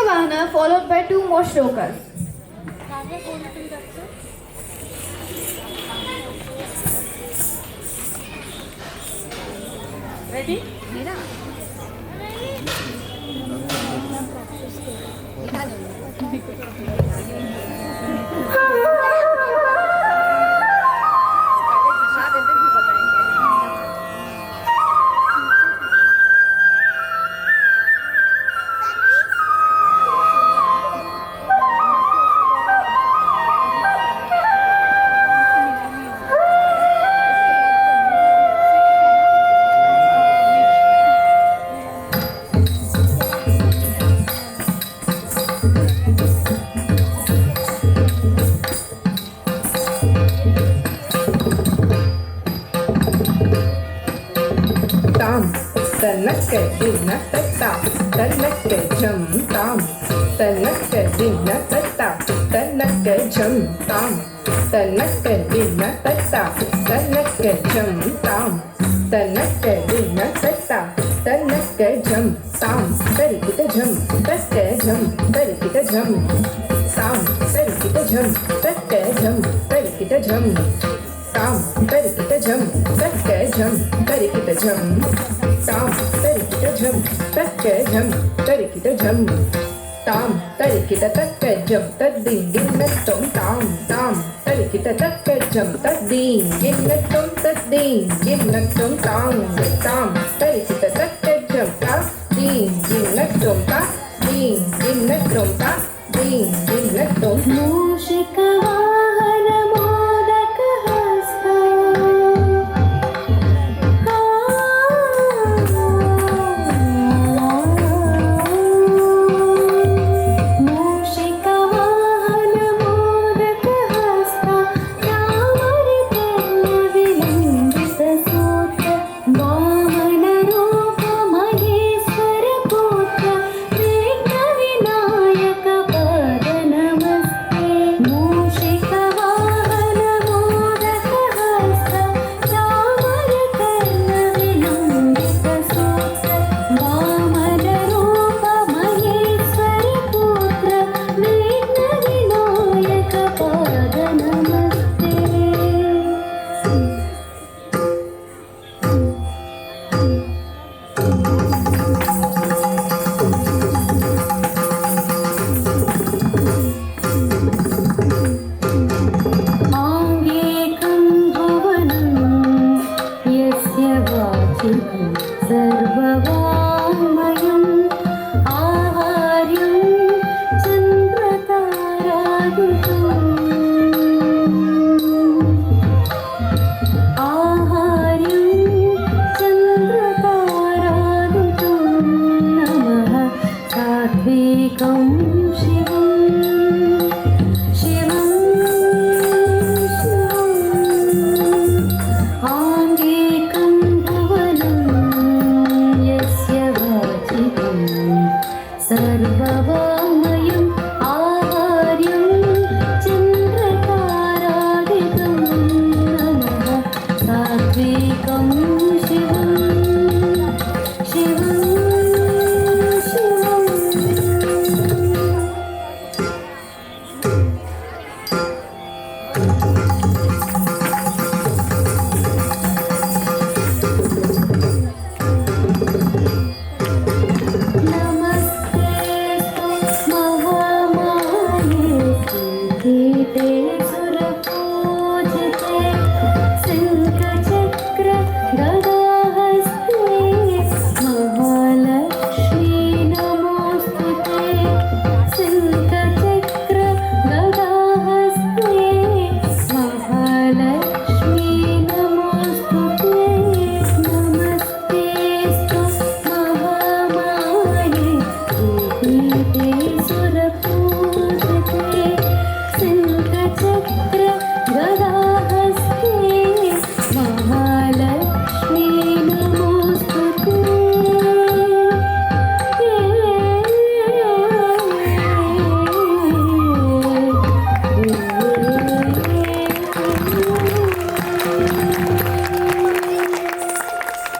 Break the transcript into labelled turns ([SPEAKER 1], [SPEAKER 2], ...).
[SPEAKER 1] Vahana followed by two more strokers.
[SPEAKER 2] Ready?
[SPEAKER 3] Tanaka dina tata, tanaka jam tam, tanaka dina tata, tanaka jam tam, tanaka dina tata, tanaka jam tam, tanaka dina tata, tanaka jam tam, tari kita jam, taka jam, tari kita jam, tam, tari kita jam, taka jam, tari kita jam, tam, tari kita jam, taka jam, tari kita jam. Tam, tari kita jam, taka jam, tari kita jam. Tam, tari kita taka jam, tading, gina tom tam, tam, tari kita taka jam, tading, gina tom tading, gina tom tam, tam, tari kita taka jam, tading, gina tom tading, gina tom tading, gina tom.
[SPEAKER 4] Mushika vahana modaka hasta. सर्ववाङ्मयम् आहार्यं चन्द्रतारादुतं नमः सात्विकं शिवम् सर्ववाङ्मयम् आहार्यं चन्द्रतारादितं नमः सात्विकं शिवम् शिवम् शिवम् सुरपूजिते